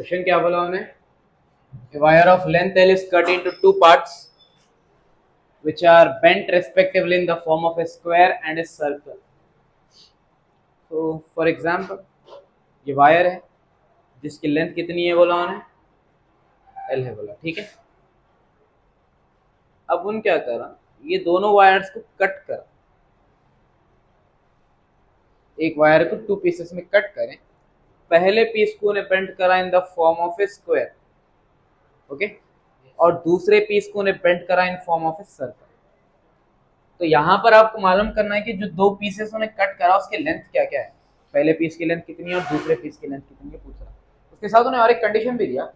Question क्या बोला उन्हें, a wire of length L is cut into two parts which are bent respectively in the form of a square and a circle. तो for example ये wire है जिसकी length कितनी है बोला उन्हें, एल है बोला, ठीक है। अब उन क्या करा, ये दोनों वायर्स को कट करा, एक वायर को टू पीसेस में कट करें। पहले पीस को उन्हें बेंड करा in the form of A square, okay, और दूसरे पीस को उन्हें बेंड करा in form of a circle. तो यहाँ पर आपको मालूम करना है कि जो दो पीसेस उन्हें कट करा उसकी लेंथ क्या क्या है, पहले पीस की लेंथ कितनी है और दूसरे पीस की लेंथ कितनी है पूछ रहा। उसके साथ उन्हें और एक कंडीशन भी दिया,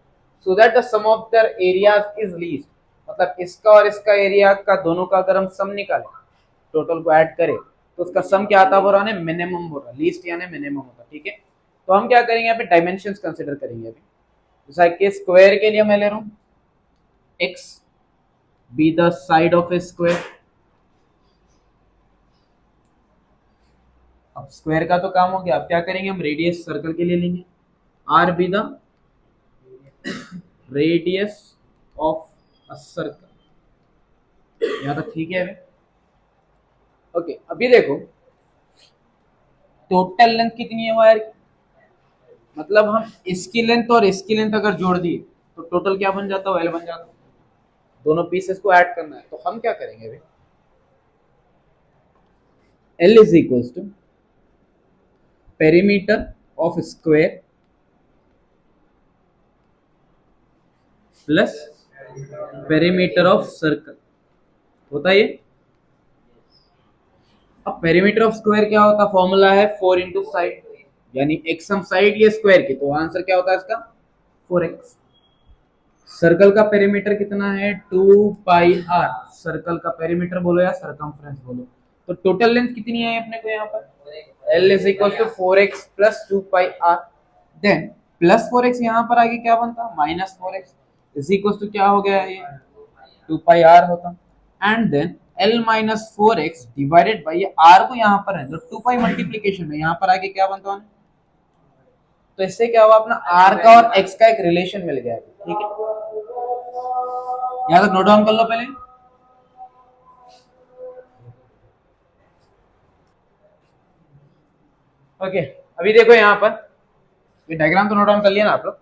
so that the sum of their areas is least, मतलब इसका और इसका एरिया का दोनों का अगर हम सम निकालें, टोटल को ऐड करें, तो उसका सम क्या आता है बोल रहा है, मिनिमम बोल रहा है, लीस्ट यानी मिनिमम होता है, ठीक है। तो हम क्या करेंगे यहाँ पे डायमेंशंस कंसीडर करेंगे अभी। जैसा कि स्क्वायर के लिए मैं ले रहा हूँ x be the side of A square. अब स्क्वायर का तो काम हो गया, अब क्या करेंगे हम रेडियस सर्कल के लिए लेंगे, r be the radius of a circle. यहाँ तक ठीक है अभी, ओके। अभी देखो टोटल लेंथ कितनी है वायर की, मतलब हम इसकी लेंथ और इसकी लेंथ अगर जोड़ दी तो टोटल क्या बन जाता है, एल बन जाता है। दोनों पीसेस को ऐड करना है, तो हम क्या करेंगे अभी, L is equal to perimeter of square plus perimeter of circle होता है ये। अब पेरीमीटर ऑफ स्क्वायर क्या होता है, फॉर्मूला है 4 इंटू साइड, यानी एक्स हम साइड ये स्क्वायर की, तो आंसर क्या होता है इसका 4x। सर्कल का पेरीमीटर कितना है 2 पाई आर, सर्कल का पेरीमीटर बोलो या सरकमफ्रेंस बोलो। तो टोटल लेंथ कितनी है अपने को यहाँ पर, L is equal to 4x plus 2 pi r, then plus 4x यहाँ पर आगे क्या बनता, minus 4x is equal to क्या हो गया ये 2 पाई आर होता, and then L minus 4x divided by ये r को यहाँ पर है तो 2 पाई मल्टीप्लीकेशन में यहाँ पर आगे क्या बनता है। तो इससे क्या हुआ, अपना r का और x का एक रिलेशन मिल गया, ठीक है। यहाँ तक नोट डाउन कर लो पहले। ओके, अभी देखो यहाँ पर ये डायग्राम तो नोट डाउन कर लिया ना आप लोग,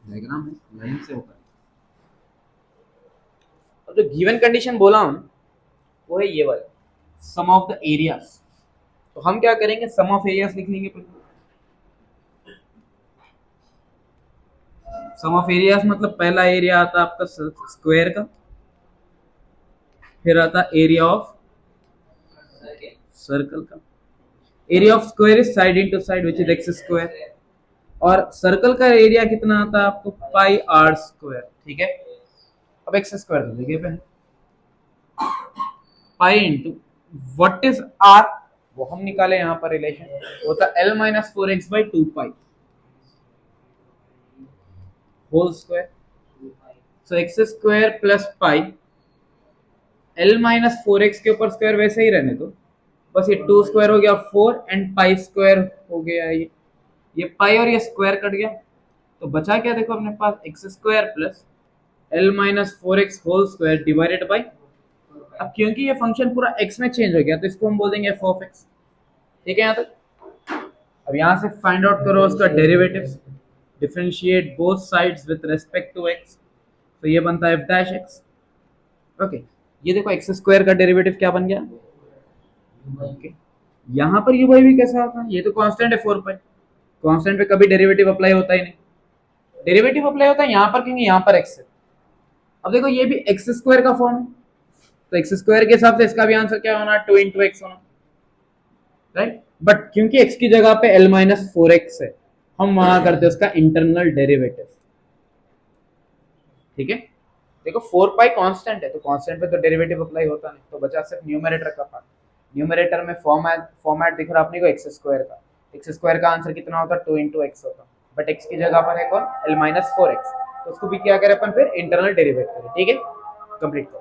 डायग्राम है लाइन से होकर। अब जो गिवन कंडीशन बोला हूं वो है ये वाला, सम ऑफ द एरियाज। तो हम क्या करेंगे, सम ऑफ एरियाज लिख लेंगे पहले। सम ऑफ एरियाज मतलब पहला एरिया आता आपका स्क्वायर का, फिर आता एरिया ऑफ सर्कल का। Area of square is side into side which is x square, और सर्कल का एरिया कितना आता है आपको पाई आर स्क्वायर, ठीक है। अब एक्स स्क्वायर तो देखिए पे pi into what is r, वो हम निकाले यहाँ पर रिलेशन होता L minus 4x by 2 pi whole square. So x square plus pi, L minus 4x के ऊपर स्क्वायर वैसे ही रहने दो, बस ये 2 स्क्वायर हो गया 4 एंड पाई स्क्वायर हो गया ये पाई और ये स्क्वायर कट गया, तो बचा क्या देखो अपने पास x square plus L minus 4x whole square divided by, अब क्योंकि ये फंक्शन पूरा x में चेंज हो गया तो इसको हम बोल देंगे f ऑफ x, ठीक है यहाँ तक। अब यहाँ से फाइंड आउट करो उसका derivative, differentiate both sides with respect to x, तो ये बनता है f डैश x, ओके। ये देखो एक्स स्क्वायर का डेरिवेटिव क्या बन गया, ओके। यहाँ पर ये भाई भी कैसा आता है, ये तो कांस्टेंट है 4 पाई, कांस्टेंट पे कभी डेरिवेटिव अप्लाई होता ही नहीं, डेरिवेटिव अप्लाई होता है यहाँ पर क्योंकि यहाँ पर x है। अब देखो ये भी एक्स स्क्वायर का फॉर्म है, तो एक्स स्क्वायर के हिसाब से इसका भी आंसर क्या होना, 2 इंटू एक्स होना, राइट। बट क्योंकि x की जगह पे l माइनस 4x है, हम वहां करते हैं उसका इंटरनल डेरिवेटिव, ठीक है। देखो 4 पाई कांस्टेंट है तो कांस्टेंट पे तो डेरिवेटिव अप्लाई होता नहीं, तो बचा सिर्फ न्यूमरेटर का पार्ट। न्यूमरेटर में फॉर्मेट दिख रहा अपने को एक्स स्क्वायर का, एक्स स्क्वायर का आंसर कितना होता है 2 इंटू एक्स होता, बट एक्स की जगह पर है कौन, एल माइनस 4x, तो उसको भी क्या करें अपन फिर इंटरनल डेरिवेट करें, ठीक है। कंप्लीट करो,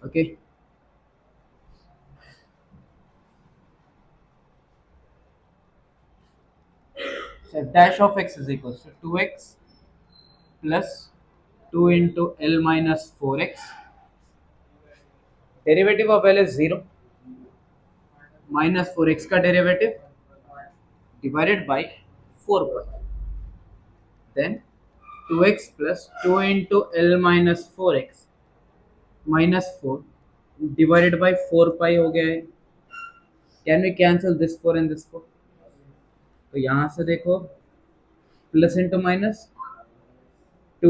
okay. So f dash of x is equals to 2x plus 2 into L minus 4x. Derivative of L is 0 minus 4x का derivative divided by 4 pi. Then 2x plus 2 into L minus 4x minus 4 divided by 4 pi हो गया है. Can we cancel this 4 and this 4? तो यहाँ से देखो plus into minus 2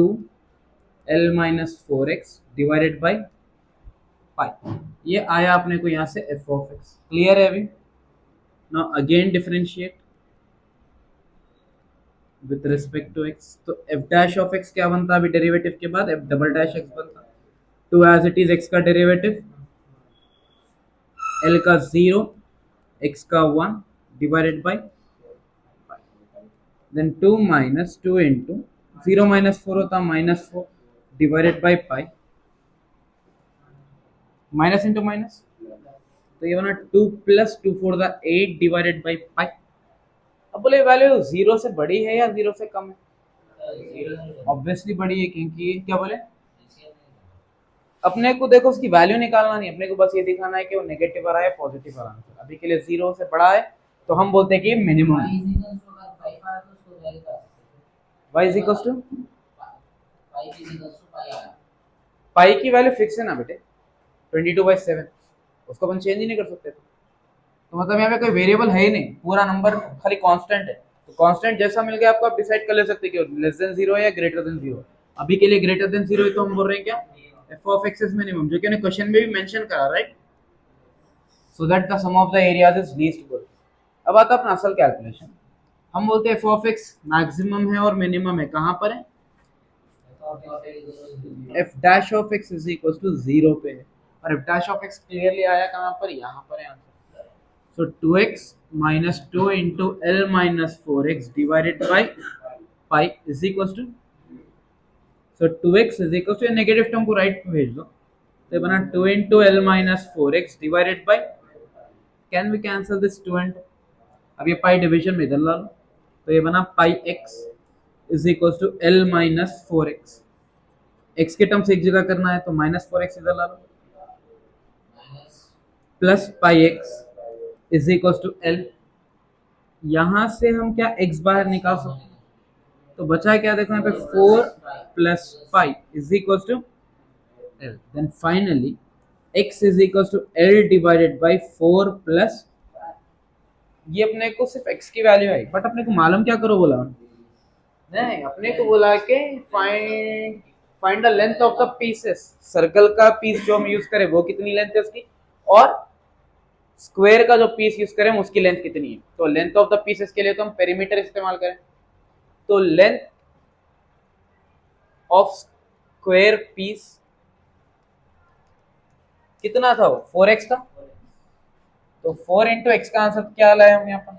L minus 4x divided by पाई. ये आया अपने को यहाँ से f of x. क्लियर है अभी? Now again differentiate with respect to x. तो f डैश ऑफ x क्या बनता है अभी डेरिवेटिव के बाद? f डबल डैश x बनता. तो एज इट इज x का डेरिवेटिव L का 0 x का 1 divided by then 2 minus 2 into 0 minus 4 होता minus 4 divided by pi. Minus into minus तो ये बना 2 plus 2 four the 8 divided by pi. अब बोले वैल्यू 0 से बड़ी है या 0 से कम है? ऑब्वियसली बड़ी है क्योंकि क्या बोले अपने को देखो उसकी वैल्यू निकालना नहीं, अपने को बस ये दिखाना है कि वो नेगेटिव आ रहा है पॉजिटिव आ रहा है. अभी के लिए 0 से बड़ा है तो हम बोलते हैं कि minimum. y is equals to पाई की वैल्यू फिक्स है ना बेटे 22/7, उसको अपन चेंज ही नहीं कर सकते. तो मतलब यहाँ पे कोई वेरिएबल है ही नहीं, पूरा नंबर खाली कांस्टेंट है. तो कांस्टेंट जैसा मिल गया आपको आप डिसाइड कर ले सकते हैं कि लेस देन 0 है या ग्रेटर देन 0. अभी के लिए ग्रेटर देन 0 है तो हम बोल रहे हैं क्या f of x is minimum, जो कि हमने क्वेश्चन में भी मेंशन करा right. So that the sum of the areas is least good. अब आता है अपना असल कैलकुलेशन. हम बोलते हैं f of x मैक्सिमम है और मिनिमम है कहाँ पर है? f dash of x is equals to 0 पे है. और f dash of x clearly आया कहाँ पर? यहाँ पर है answer. So 2x minus 2 into L minus 4x divided by pi is equals to, so 2x is equals to negative term को राइट पे भेज दो तो ये बना 2 into L minus 4x divided by, can we cancel this 2 and 2? अब ये पाई division में इधर ला लो तो ये बना pi x is equals to L minus 4x. x के टर्म्स एक जगह करना है तो माइनस 4x इधर ला लो plus pi x is equals to L. यहां से हम क्या x बाहर निकाल सकते हैं तो बचा क्या देखो यहाँ पे 4 plus pi is equals to L. Then finally x is equals to L divided by 4 plus, ये अपने को सिर्फ x की वैल्यू आई बट अपने को मालूम क्या करो बोला नहीं, अपने को बोला कि find the length of the pieces. Circle का पीस जो हम यूज करें वो कितनी लेंथ है उसकी, और स्क्वायर का जो पीस यूज करें उसकी लेंथ कितनी है. तो लेंथ ऑफ द पीसेस के लिए तो हम पेरीमीटर इस्तेमाल करें. तो लेंथ ऑफ स्क्वायर पीस कितना था वो 4x था. तो 4 इंटू एक्स का आंसर क्या लाए हम यहाँ पर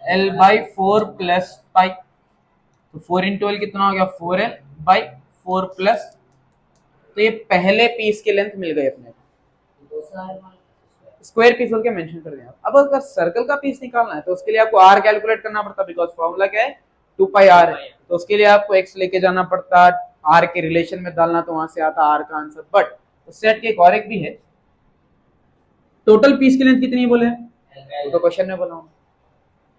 L बाई 4 प्लस पाई. तो 4 इंटू एल कितना हो गया 4L बाई 4 प्लस, तो ये पहले पीस की लेंथ मिल गई अपने को. स्क्वायर पीस बोल के मेंशन कर दिया. अब अगर सर्कल का पीस निकालना है तो उसके लिए आपको r कैलकुलेट करना पड़ता है बिकॉज फॉर्मूला क्या है 2 पाई r है. तो उसके लिए आपको x लेके जाना पड़ता, r के रिलेशन में डालना तो वहां से आता r का आंसर. बट उससे हट के एक और एक भी है, टोटल पीस की लेंथ कितनी बोले तो क्वेश्चन में बोला हूं.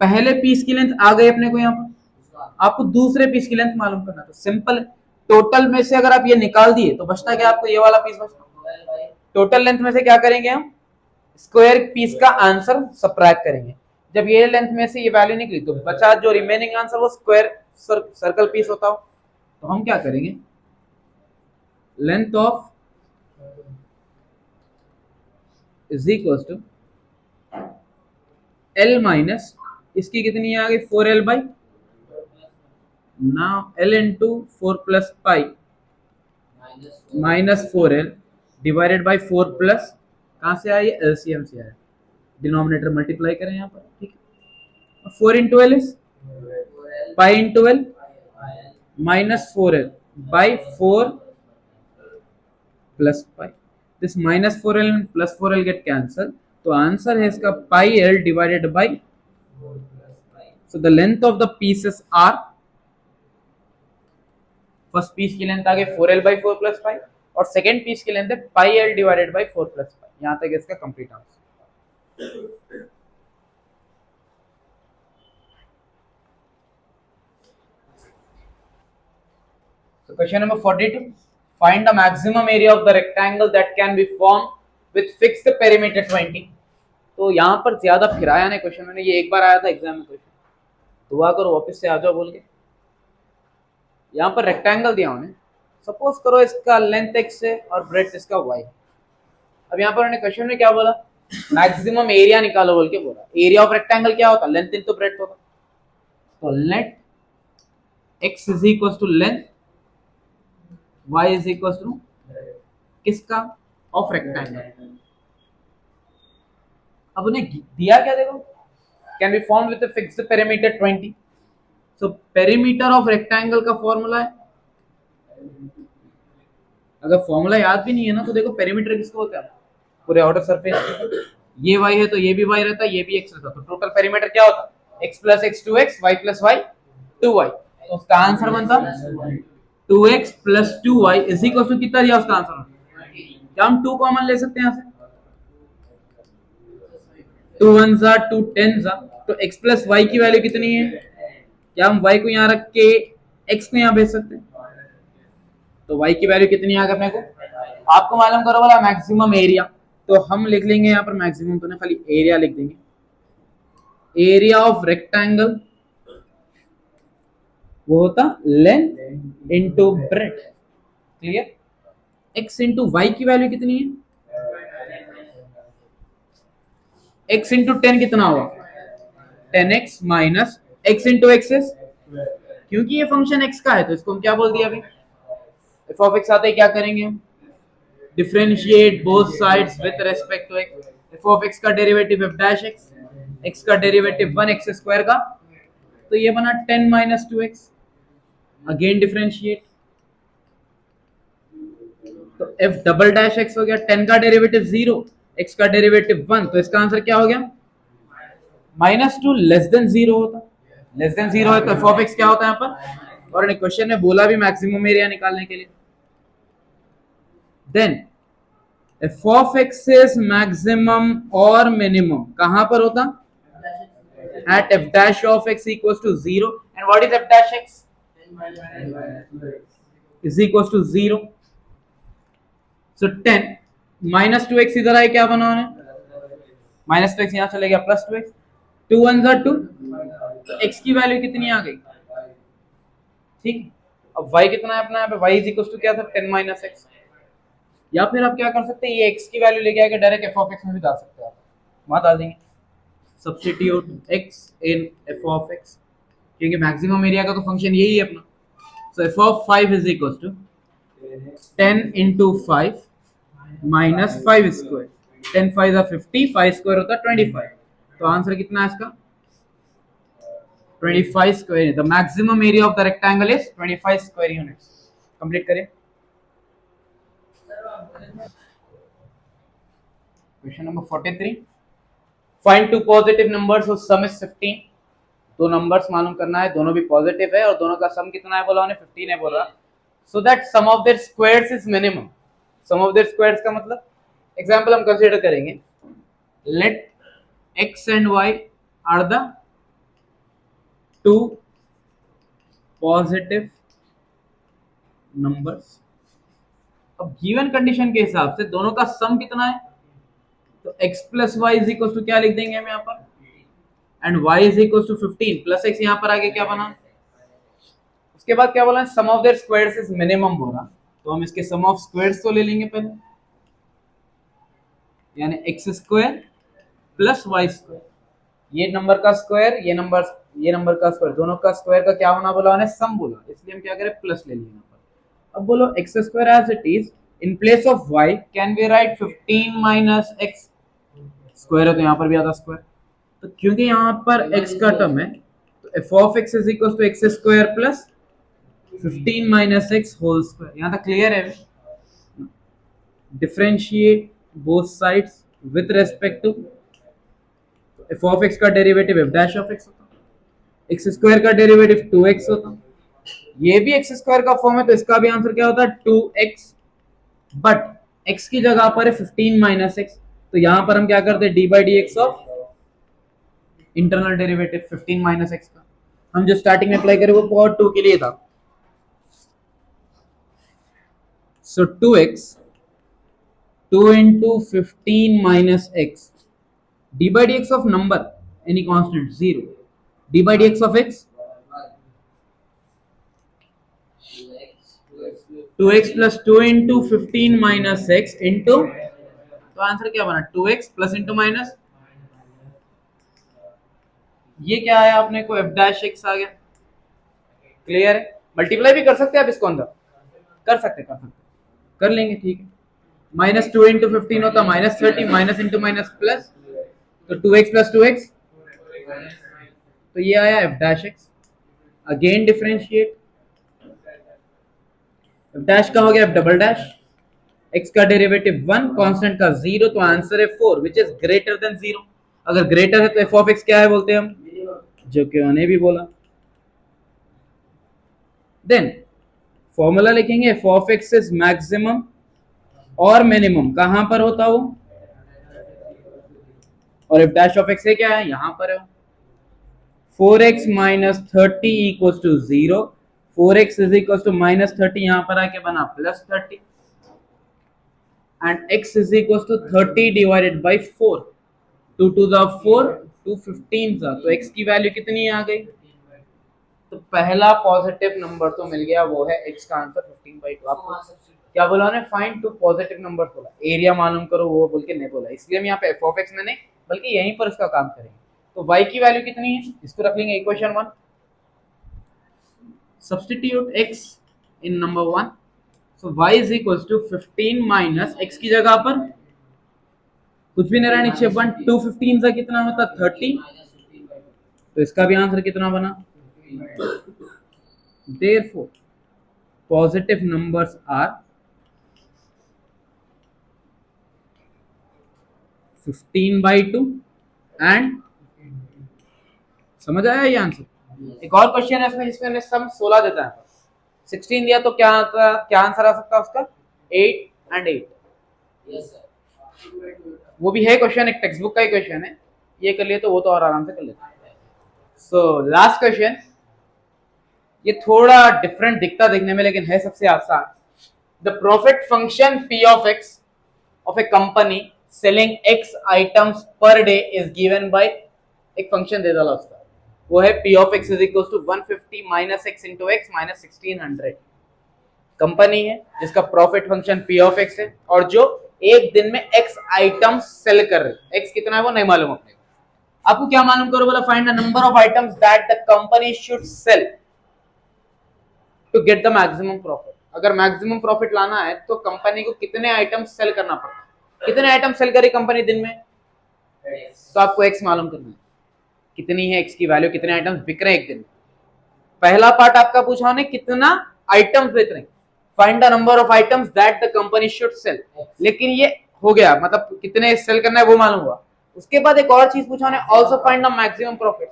पहले पीस की लेंथ आ गई अपने को यहाँ पर, आपको दूसरे पीस की लेंथ मालूम करना. तो सिंपल टोटल में से अगर आप ये निकाल दिए तो बचता क्या आपको ये वाला पीस बचता. टोटल लेंथ में से क्या करेंगे हम स्क्वायर पीस का आंसर सबट्रैक्ट करेंगे. जब ये लेंथ में से ये वैल्यू निकली तो बचा जो रिमेनिंग आंसर वो स्क्वायर सर्कल पीस होता हो. तो हम क्या करेंगे length of is equal to L minus इसकी कितनी आ गई 4L by, now L into 4 plus pi minus 4L divided by 4 plus, कहाँ से आया एलसीएम से आया, डिनोमिनेटर मल्टीप्लाई करें यहाँ पर. ठीक है 4 into L is pi into L minus 4L by 4 plus pi. This minus 4L plus 4L get cancel. तो आंसर है इसका pi L divided by So the length of the pieces are, first piece की length आ गई 4l/4 plus pi, और second piece की length है पाई l divided by 4 plus पाई। यहां तक इसका complete answer. So question number 42, find the maximum area of the rectangle that can be formed with fixed perimeter 20। तो यहाँ पर ज्यादा फिराया नहीं क्वेश्चन, मैंने ये एक बार आया था एग्जाम में क्वेश्चन, दुआ करो वापस से आ जाओ बोल के। यहाँ पर रेक्टेंगल दिया उन्हें, सपोज करो इसका लेंथ x है और ब्रेड्थ इसका y। अब यहाँ पर उन्होंने क्वेश्चन में क्या बोला, मैक्सिमम एरिया निकालो बोल के बोला। एरिया ऑफ रेक्टेंगल क्या होता, लेंथ इनटू ब्रेड्थ होता। तो let x is equal to length, y is equal to किसका, ऑफ रेक्टेंगल। अब उन्हें दिया क्या, देखो can be formed with a fixed perimeter 20। So perimeter of rectangle का फॉर्मूला है, अगर फॉर्मूला याद भी नहीं है ना तो देखो पेरीमीटर किसको होता है, पूरे आउटर सरफेस। ये y है तो ये भी y रहता है, ये भी x रहता है, तो टोटल पेरीमीटर क्या होता है, x plus x 2x, y plus y 2y। तो उसका आंसर बनता 2x plus 2y is equal to कितना दिया उसका आंसर। क्या हम 2 कॉमन ले सकते हैं यहाँ से, 2 1 जा 2 10 जा, तो x प्लस y की वैल्यू कितनी है, क्या हम y को यहाँ रख के x को यहाँ भेज सकते हैं। तो y की वैल्यू कितनी आ गई अपने को, आपको मालूम करो वाला मैक्सिमम एरिया, तो हम लिख लेंगे यहाँ पर मैक्सिमम तो ना, खाली एरिया लिख देंगे। एरिया ऑफ रेक्टेंगल वो होता length into breadth, clear. x into y की वैल्यू कितनी है, x इंटू 10 कितना हुआ 10x minus x into access, क्योंकि ये फंक्शन x का है तो इसको हम क्या बोल दिया अभी, f ऑफ x आते ही क्या करेंगे हम, differentiate both sides with respect to x। f of x का derivative f dash x, x का डेरिवेटिव 1x स्क्वायर का, तो ये बना 10 माइनस 2x, अगेन डिफरेंशिएट, तो f डबल डैश x हो गया, 10 का डेरिवेटिव 0, x का डेरिवेटिव 1, तो इसका आंसर क्या हो गया -2 लेस देन 0 होता, लेस देन 0 है तो f ऑफ x क्या होता है यहाँ पर, और क्वेश्चन में बोला भी मैक्सिमम एरिया निकालने के लिए। Then f of x is maximum और मिनिमम कहां पर होता, at f dash of x equals to 0, and what is f dash x is equals to 0। so 10 minus 2x इधर आए, क्या बना है माइनस 2x, यहां चले गया प्लस 2x, 2 1 जा 2, तो x की वैल्यू कितनी आ गई, ठीक। अब y कितना है अपना, यहाँ पे y इज इक्वल टू क्या था 10 माइनस x, या फिर आप क्या कर सकते हैं, ये x की वैल्यू लेके आके डायरेक्ट f ऑफ x में भी डाल सकते हैं, आप वहां डाल देंगे substitute x in f of x, क्योंकि मैक्सिमम एरिया का तो फंक्शन यही है अपना। So f of 5 is equal to 10 into 5 minus 5 square, 10 5 50, 5 square होता है 25, तो आंसर कितना है इसका 25 square. The maximum area of the rectangle is 25 square units. Complete करें question number 43, find two positive numbers whose sum is 15। दो numbers मालूम करना है, दोनों भी पॉजिटिव है और दोनों का सम कितना है बोला उन्हें 15 है बोला, so that sum of their squares is minimum. Sum of their squares का मतलब एग्जांपल हम कंसीडर करेंगे, let x and y are the two positive numbers. अब गिवन कंडीशन के हिसाब से दोनों का सम कितना है, तो x plus y is equal to क्या लिख देंगे हम यहाँ पर, and y is equal to 15 plus x, यहाँ पर आगे क्या बना, उसके बाद क्या बोला sum of their squares is minimum बोला, तो हम इसके सम ऑफ स्क्वायर्स तो ले लेंगे पहले, यानी x square plus y square, ये नंबर का स्क्वायर ये नंबर का स्क्वायर, दोनों का स्क्वायर का क्या होना बोला उन्हें सम बोला, इसलिए हम क्या करें प्लस ले लिए यहाँ पर। अब बोलो x square as it is in place of y can be right 15 minus x square है, तो यहाँ पर भी आता स्क्वायर, तो क्योंकि यहाँ पर x का टर्म है तो f of x is equal to x square plus 15 minus x whole square. यहाँ तक क्लियर है, differentiate both sides with respect to f of x का derivative f dash of x होता है, एक्स स्क्वायर का derivative 2x होता, ये भी एक्स स्क्वायर का फॉर्म है तो इसका भी आंसर क्या होता है 2x, बट x की जगह पर है 15 माइनस एक्स, तो यहां पर हम क्या करते हैं D by D x of internal derivative 15 minus x का, हम जो स्टार्टिंग में अप्लाई करें वो पावर 2 के लिए था। सो 2x 2 into 15 minus x d by dx of number any constant 0 d by dx of x 2x plus 2 into 15 minus x into, तो आंसर क्या बना 2x प्लस इंटू माइनस, ये क्या आया अपने को f डैश x आ गया, क्लियर है। मल्टीप्लाई भी कर सकते हैं आप इसको अंदर, कर लेंगे ठीक है। माइनस 2 इंटू 15 होता minus 30, minus into minus plus, तो 2x प्लस 2x, तो ये आया f dash x, again differentiate, f dash का हो गया f डबल डैश, x का डेरिवेटिव 1, कांस्टेंट का 0, तो आंसर है 4 विच इज ग्रेटर देन 0। अगर ग्रेटर है तो f ऑफ x क्या है बोलते हैं हम, जो कि उन्हें भी बोला। देन फॉर्मूला लिखेंगे f of x is maximum और मिनिमम, कहां पर होता वो, और f डैश ऑफ x है क्या है यहां पर है, 4x minus 30 equals to 0, 4x is equals to minus 30, यहां पर आके बना plus 30, and x is equals to 30 divided by 4, 2 two the 4, 2 15 था, तो x की वैल्यू कितनी आ गई, तो पहला पॉजिटिव नंबर तो मिल गया, वो है x का आंसर 15/2। आपको क्या बोला उन्हें, फाइंड टू पॉजिटिव नंबर बोला, एरिया मालूम करो वो बोल के नहीं बोला, इसलिए हम यहाँ पे f ऑफ x में नहीं बल्कि यहीं पर इसका काम करेंगे। तो y की वैल्यू कितनी है, इसको रख लेंगे equation 1, substitute x in number 1, so y is equals to 15 minus x की जगह पर कुछ भी नहीं रहा नीचे 1, 2 15 से कितना होता 30, तो इसका भी आंसर कितना बना, therefore positive numbers are 15/2 and, समझ आया ये आंसर। एक और क्वेश्चन है इसमें जिसमें सम 16 देता है, 16 दिया तो क्या आता, क्या आंसर आ सकता है उसका, 8 एंड 8, यस सर, वो भी है क्वेश्चन, एक टेक्स्ट बुक का ही क्वेश्चन है, ये कर लिए तो वो तो और आराम से कर लेते हैं। सो लास्ट क्वेश्चन, ये थोड़ा डिफरेंट दिखता देखने में लेकिन है सबसे आसान। The profit function p of x of a company selling x items per day is given by, एक फंक्शन दे डाला उसका, वो है p of x is equal to 150 minus x into x minus 1600। Company है जिसका profit function p of x है और जो एक दिन में x आइटम सेल कर रहे, x कितना है वो नहीं मालूम अपने को, आपको क्या मालूम करो बोला, find the number of items that the company should sell to get the maximum profit. अगर मैक्सिमम प्रॉफिट लाना है तो कंपनी को कितने आइटम सेल करना पड़ता है, कितने आइटम सेल करे कंपनी दिन में, तो आपको x मालूम करना है, कितनी है x की वैल्यू, कितने आइटम्स बिक रहे हैं एक दिन में। पहला पार्ट आपका पूछा उन्हें कितना आइटम्स बिक रहे हैं, find the number of items that the company should cell, लेकिन ये हो गया, मतलब कितने सेल करना है वो मालूम हुआ। उसके बाद एक और चीज पूछा उन्हें, also find the maximum profit,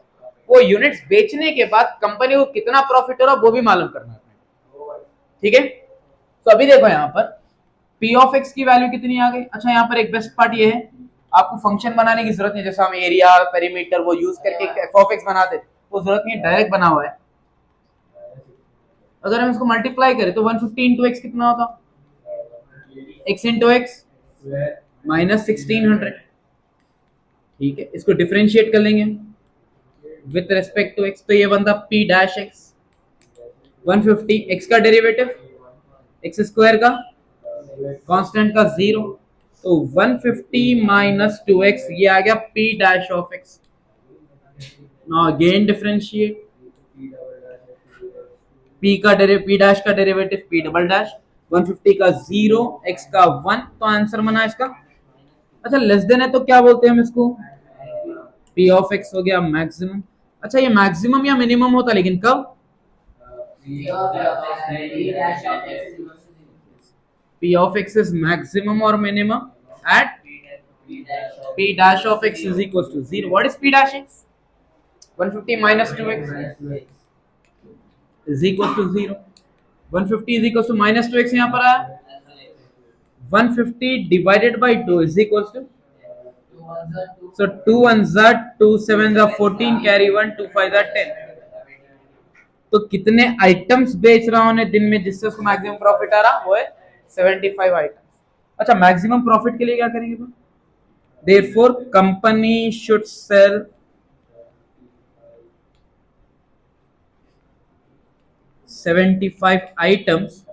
वो यूनिट्स बेचने के बाद कंपनी को कितना प्रॉफिट हो रहा है वो भी मालूम करना है, ठीक है। तो अभी देखो यहाँ पर p ऑफ x की वैल्यू कितनी आ गई। अच्छा यहाँ पर एक बेस्ट पार्ट ये है, आपको फंक्शन बनाने की जरूरत नहीं, जैसा हम एरिया पेरीमीटर वो यूज करके f ऑफ x बना देते, वो जरूरत नहीं, डायरेक्ट बना हुआ है। अगर हम इसको मल्टीप्लाई करें तो 150 इंटू एक्स कितना होता, x इंटू एक्स माइनस 1600, ठीक है। इसको डिफरेंशिएट कर लेंगे विथ रेस्पेक्ट टू x, तो ये बनता p डैश x, 150 x का डेरिवेटिव x स्क्वायर का कांस्टेंट का 0, तो 150 माइनस 2x, ये आ गया p dash of x। Now again differentiate, p का p डैश का डेरिवेटिव p डबल डैश, 150 का 0, x का 1, तो आंसर बना इसका। अच्छा लेस देन है तो क्या बोलते हैं हम इसको, p ऑफ x हो गया मैक्सिमम। अच्छा ये मैक्सिमम या मिनिमम होता लेकिन कब, p of x is maximum or minimum at p dash of x is equals to 0. What is p dash x? 150 minus 2x is equal to 0. 150 is equal to minus 2x यहाँ पर आया. 150 divided by 2 is equal to, so 2 ones are 2 sevens are 14, carry 1, 2 5 are 10. तो कितने items बेच रहा हूं दिन में जिससे उसको मैक्सिमम प्रॉफिट आ रहा, वो है 75 आइटम्स. अच्छा, मैक्सिमम प्रॉफिट के लिए क्या करेंगे? Therefore company should sell 75 items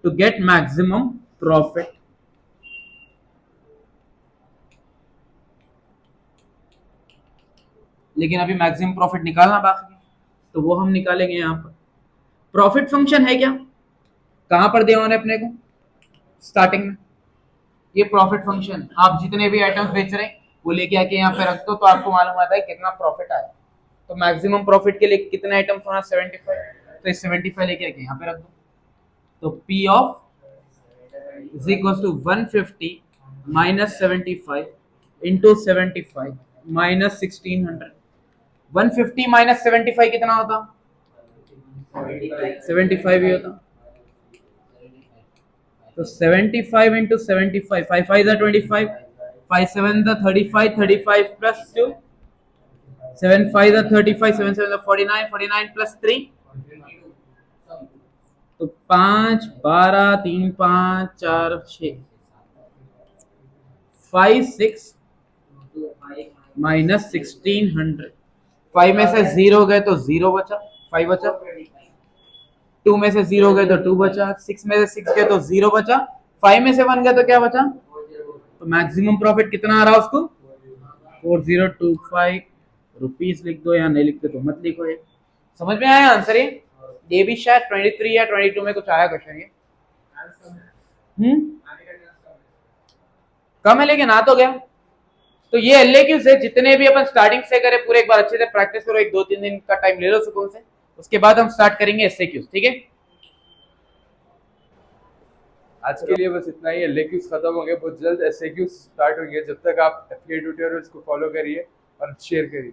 to get maximum profit. लेकिन अभी मैक्सिमम प्रॉफिट निकालना बाकी है, तो वो हम निकालेंगे यहां पर. प्रॉफिट फंक्शन है क्या, कहां पर दिया उन्होंने अपने को? स्टार्टिंग में. ये प्रॉफिट फंक्शन, आप जितने भी आइटम्स बेच रहे हैं वो लेके आके यहाँ पे रख दो, तो आपको मालूम आता है कितना प्रॉफिट आया. तो मैक्सिमम प्रॉफिट के लिए कितने आइटम्स होना? 75. तो इस 75 लेके आके यहाँ पे रख दो. तो P of is equals to 150 minus 75 into 75 minus 1600. 150 minus 75 कितना होता? 75 ही होता. तो 75 into 75, 5 5 are 25, 5 7 are 35, 35 plus 2, 7 5 are 35, 7 7 are 49, 49 plus 3, तो 5 12 3 5 4 6, 5 6 माइनस 1600. 5 में से 0 गए तो 0 बचा, 5 बचा. 2 में से 0 गए तो 2 बचा. 6 में से 6 गए तो 0 बचा. 5 में से 1 गए तो क्या बचा? तो मैक्सिमम प्रॉफिट कितना आ रहा उसको? 4025 रुपीस. लिख दो, या नहीं लिखते तो मत लिखो. ये समझ में आया आंसर? ये भी शायद 23 या 22 में कुछ आया क्वेश्चन. ये कम है लेकिन आ तो गया. तो ये एलएक्यू से जितने भी अपन स्टार्टिंग से करें पूरे एक बार अच्छे से प्रैक्टिस करो. 1 2 3 दिन का टाइम ले लो सुकून से. उसके बाद हम स्टार्ट करेंगे एसएक्यूज. ठीक है, आज के लिए बस इतना ही. एलएक्यूज खत्म हो गए, बहुत जल्द एसएक्यूज स्टार्ट होंगे. जब तक आप एफिलिएट ट्यूटोरियल्स को फॉलो करिए और शेयर करिए.